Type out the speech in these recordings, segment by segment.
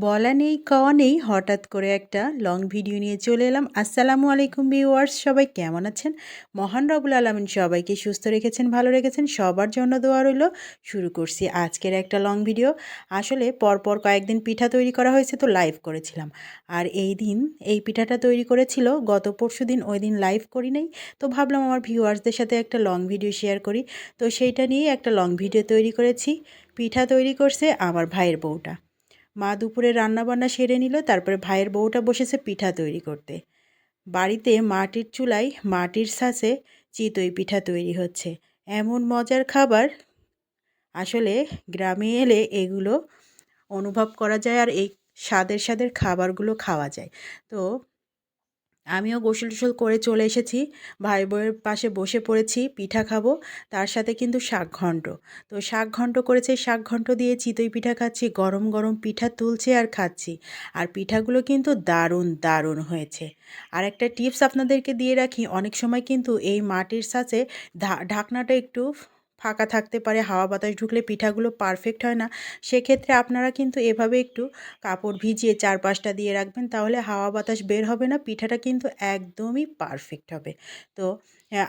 বলা নেই কওয়া নেই হঠাৎ করে একটা লং ভিডিও নিয়ে চলে এলাম। আসসালামু আলাইকুম ভিউয়ার্স, সবাই কেমন আছেন? মহান রব্বুল আলামিন সবাইকে সুস্থ রেখেছেন, ভালো রেখেছেন, সবার জন্য দোয়া রইল। শুরু করছি আজকের একটা লং ভিডিও। আসলে পরপর কয়েকদিন পিঠা তৈরি করা হয়েছে, তো লাইভ করেছিলাম। আর এই দিন এই পিঠাটা তৈরি করেছিল গত পরশুদিন, ওই দিন লাইভ করি নাই। তো ভাবলাম আমার ভিউয়ার্সদের সাথে একটা লং ভিডিও শেয়ার করি। তো সেইটা নিয়েই একটা লং ভিডিও তৈরি করেছি। পিঠা তৈরি করছে আমার ভাইয়ের বউটা। মা দুপুরে রান্নাবান্না সেরে নিল, তারপরে ভাইয়ের বউটা বসেছে পিঠা তৈরি করতে। বাড়িতে মাটির চুলায় মাটির ছাঁচে চিতই পিঠা তৈরি হচ্ছে। এমন মজার খাবার, আসলে গ্রামে এলে এগুলো অনুভব করা যায় আর এই স্বাদের স্বাদের খাবারগুলো খাওয়া যায়। তো আমিও গোসল-টোসল করে চলে এসেছি। ভাই বউয়ের পাশে বসে পড়েছি, পিঠা খাবো। তার সাথে কিন্তু শাকঘণ্ট। তো শাকঘণ্ট করেছে, শাকঘণ্ট দিয়ে চিতই পিঠা খাচ্ছি। গরম গরম পিঠা তুলছি আর খাচ্ছি। আর পিঠাগুলো কিন্তু দারুণ দারুণ হয়েছে। আর একটা টিপস আপনাদেরকে দিয়ে রাখি, অনেক সময় কিন্তু এই মাটির ছাঁচে ঢাকনাটা একটু ফাঁকা থাকতে পারে, হাওয়া বাতাস ঢুকলে পিঠাগুলো পারফেক্ট হয় না। সেক্ষেত্রে আপনারা কিন্তু এভাবে একটু কাপড় ভিজিয়ে চারপাশটা দিয়ে রাখবেন, তাহলে হাওয়া বাতাস বের হবে না, পিঠাটা কিন্তু একদমই পারফেক্ট হবে। তো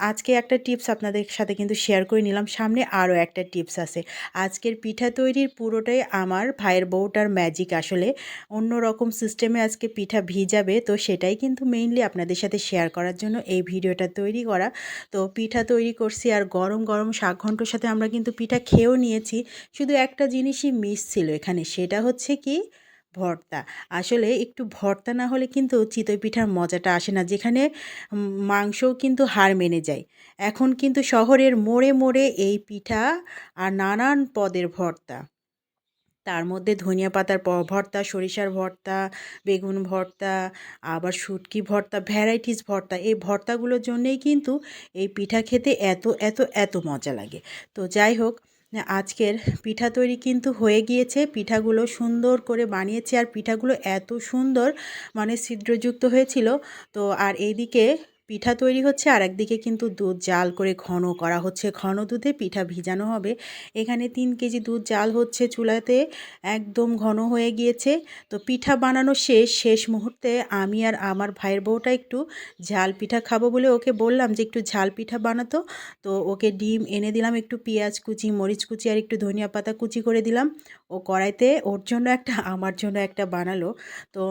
আজকে একটা টিপস আপনাদের সাথে কিন্তু শেয়ার করে নিলাম, সামনে আরও একটা টিপস আছে। আজকের পিঠা তৈরির পুরোটাই আমার ভাইয়ের বউটার ম্যাজিক। আসলে অন্য রকম সিস্টেমে আজকে পিঠা ভিজাবে, তো সেটাই কিন্তু মেইনলি আপনাদের সাথে শেয়ার করার জন্য এই ভিডিওটা তৈরি করা। তো পিঠা তৈরি করছি আর গরম গরম শাকঘণ্টর সাথে আমরা কিন্তু পিঠা খেয়েও নিয়েছি। শুধু একটা জিনিসই মিস ছিল এখানে, সেটা হচ্ছে কি ভর্তা। আসলে একটু ভর্তা না হলে কিন্তু চিতই পিঠার মজাটা আসে না, যেখানে মাংসও কিন্তু হার মেনে যায়। এখন কিন্তু শহরের মোড়ে মোড়ে এই পিঠা আর নানান পদের ভর্তা। তার মধ্যে ধনিয়া পাতার ভর্তা, সরিষার ভর্তা, বেগুন ভর্তা, আবার শুটকি ভর্তা, ভ্যারাইটিস ভর্তা। এই ভর্তাগুলোর জন্যেই কিন্তু এই পিঠা খেতে এত এত এত মজা লাগে। তো যাই হোক, আজকের পিঠা তৈরি কিন্তু হয়ে গিয়েছে। পিঠাগুলো সুন্দর করে বানিয়েছি আর পিঠাগুলো এত সুন্দর, মানে ছিদ্রযুক্ত হয়েছিল। তো আর এইদিকে পিঠা তৈরি হচ্ছে আর একদিকে কিন্তু দুধ জাল করে ঘন করা হচ্ছে। ঘন দুধে পিঠা ভিজানো হবে। এখানে 3 কেজি দুধ জাল হচ্ছে চুলাতে, একদম ঘন হয়ে গিয়েছে। তো পিঠা বানানো শেষ। শেষ মুহূর্তে আমি আর আমার ভাইয়ের বউটা একটু ঝাল পিঠা খাবো বলে ওকে বললাম যে একটু ঝাল পিঠা বানাতো। তো ওকে ডিম এনে দিলাম, একটু পেঁয়াজ কুচি, মরিচ কুচি আর একটু ধনিয়া পাতা কুচি করে দিলাম। ও কড়াইতে ওর জন্য একটা, আমার জন্য একটা বানালো। তো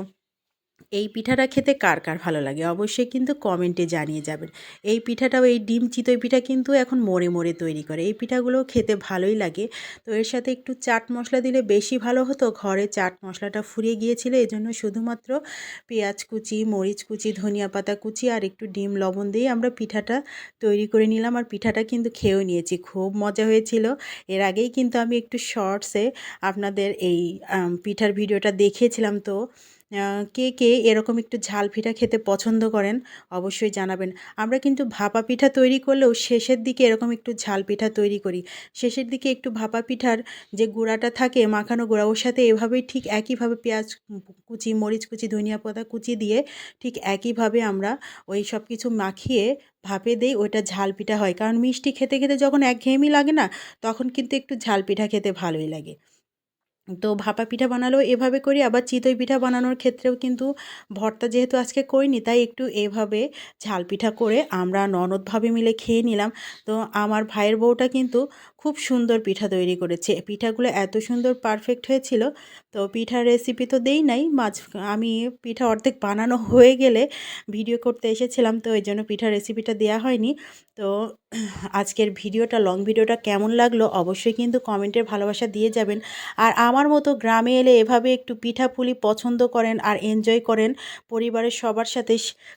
এই পিঠাটা খেতে কার কার ভালো লাগে অবশ্যই কিন্তু কমেন্টে জানিয়ে যাবেন। এই পিঠাটাও, এই ডিম চিতই পিঠা কিন্তু এখন মোড়ে মোড়ে তৈরি করে। এই পিঠাগুলো খেতে ভালোই লাগে। তো এর সাথে একটু চাট মশলা দিলে বেশি ভালো হতো। ঘরে চাট মশলাটা ফুরিয়ে গিয়েছিল, এজন্য শুধুমাত্র পেঁয়াজ কুচি, মরিচ কুচি, ধনিয়া পাতা কুচি আর একটু ডিম লবণ দিয়ে আমরা পিঠাটা তৈরি করে নিলাম। আর পিঠাটা কিন্তু খেয়েও নিয়েছি, খুব মজা হয়েছিল। এর আগেই কিন্তু আমি একটু শর্টসে আপনাদের এই পিঠার ভিডিওটা দেখিয়েছিলাম। তো কে কে এরকম একটু ঝাল পিঠা খেতে পছন্দ করেন অবশ্যই জানাবেন। আমরা কিন্তু ভাপা পিঠা তৈরি করলেও শেষের দিকে এরকম একটু ঝাল পিঠা তৈরি করি। শেষের দিকে একটু ভাপা পিঠার যে গুঁড়াটা থাকে, মাখানো গুঁড়া, ওর সাথে এভাবেই ঠিক একইভাবে পেঁয়াজ কুচি, মরিচ কুচি, ধনিয়া পাতা কুচি দিয়ে ঠিক একইভাবে আমরা ওই সব কিছু মাখিয়ে ভাপে দেই, ওইটা ঝাল পিঠা হয়। কারণ মিষ্টি খেতে খেতে যখন একঘেয়েমি লাগে না, তখন কিন্তু একটু ঝাল পিঠা খেতে ভালোই লাগে। তো ভাপা পিঠা বানালেও এভাবে করি, আবার চিতই পিঠা বানানোর ক্ষেত্রেও কিন্তু ভর্তা যেহেতু আজকে করিনি, তাই একটু এভাবে ঝাল পিঠা করে আমরা ননদভাবে মিলে খেয়ে নিলাম। তো আমার ভাইয়ের বউটা কিন্তু খুব সুন্দর পিঠা তৈরি করেছে। পিঠাগুলো এত সুন্দর পারফেক্ট হয়েছিল। তো পিঠার রেসিপি তো দেই নাই, আমি পিঠা অর্ধেক বানানো হয়ে গেলে ভিডিও করতে এসেছিলাম, তো এই জন্য পিঠার রেসিপিটা দেওয়া হয়নি। তো আজকের ভিডিওটা, লং ভিডিওটা কেমন লাগলো অবশ্যই কিন্তু কমেন্টের ভালোবাসা দিয়ে যাবেন। আর আমার মতো গ্রামে এলে এভাবে একটু পিঠাপুলি পছন্দ করেন আর এনজয় করেন পরিবারের সবার সাথে,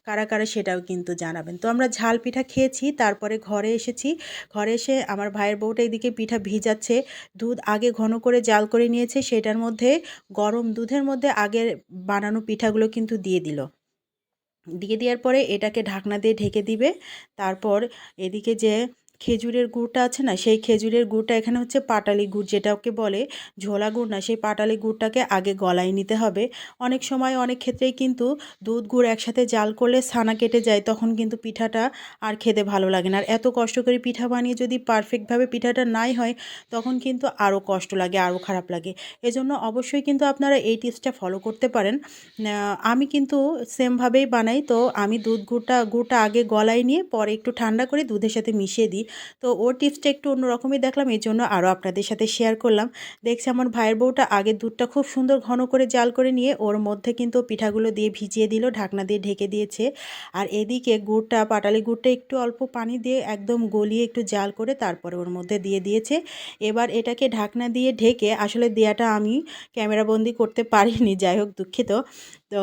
কারা কারা সেটাও কিন্তু জানাবেন। তো আমরা ঝাল পিঠা খেয়েছি, তারপরে ঘরে এসেছি। ঘরে এসে আমার ভাইয়ের বউটা এদিকে পিঠা ভিজাচ্ছে। দুধ আগে ঘন করে জাল করে নিয়েছে, সেটার মধ্যে গরম দুধের মধ্যে আগের বানানো পিঠাগুলো কিন্তু দিয়ে দিল। দিয়ে দেওয়ার পরে এটাকে ঢাকনা দিয়ে ঢেকে দিবে। তারপর এদিকে যে খেজুরের গুড়টা আছে না, সেই খেজুরের গুড়টা এখানে হচ্ছে পাটালি গুড়, যেটাকে বলে ঝোলা গুড় না, সেই পাটালি গুড়টাকে আগে গলায় নিতে হবে। অনেক সময় অনেক ক্ষেত্রেই কিন্তু দুধ গুড় একসাথে জাল করলে ছানা কেটে যায়, তখন কিন্তু পিঠাটা আর খেতে ভালো লাগে না। আর এত কষ্ট করে পিঠা বানিয়ে যদি পারফেক্টভাবে পিঠাটা নাই হয়, তখন কিন্তু আরও কষ্ট লাগে, আরও খারাপ লাগে। এজন্য অবশ্যই কিন্তু আপনারা এই টিপসটা ফলো করতে পারেন। আমি কিন্তু সেমভাবেই বানাই। তো আমি গুড়টা আগে গলায় নিয়ে পরে একটু ঠান্ডা করে দুধের সাথে মিশিয়ে দিই। তো ওর টিপসটা একটু অন্যরকমই দেখলাম, এই জন্য আরও আপনাদের সাথে শেয়ার করলাম। দেখছি আমার ভাইয়ের বউটা আগে দুধটা খুব সুন্দর ঘন করে জাল করে নিয়ে ওর মধ্যে কিন্তু পিঠাগুলো দিয়ে ভিজিয়ে দিল, ঢাকনা দিয়ে ঢেকে দিয়েছে। আর এদিকে গুড়টা, পাটালি গুড়টা একটু অল্প পানি দিয়ে একদম গলিয়ে একটু জাল করে তারপরে ওর মধ্যে দিয়ে দিয়েছে। এবার এটাকে ঢাকনা দিয়ে ঢেকে, আসলে দেয়াটা আমি ক্যামেরাবন্দি করতে পারিনি, যাই হোক দুঃখিত। তো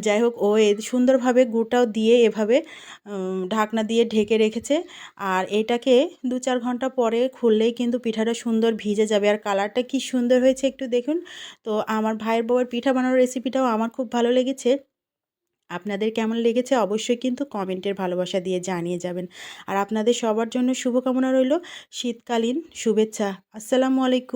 যাই হোক, ও সুন্দরভাবে গুড়টাও দিয়ে এভাবে ঢাকনা দিয়ে ঢেকে রেখেছে। আর এটাকে 2-4 ঘন্টা পরে খুললেই কিন্তু পিঠাটা সুন্দর ভিজে যাবে। আর কালারটা কি সুন্দর হয়েছে একটু দেখুন। তো আমার ভাইয়ের বউয়ের পিঠা বানানোর রেসিপিটাও আমার খুব ভালো লেগেছে। আপনাদের কেমন লেগেছে অবশ্যই কিন্তু কমেন্টের ভালোবাসা দিয়ে জানিয়ে যাবেন। আর আপনাদের সবার জন্য শুভকামনা রইল শীতকালীন শুভেচ্ছা। আসসালামু আলাইকুম।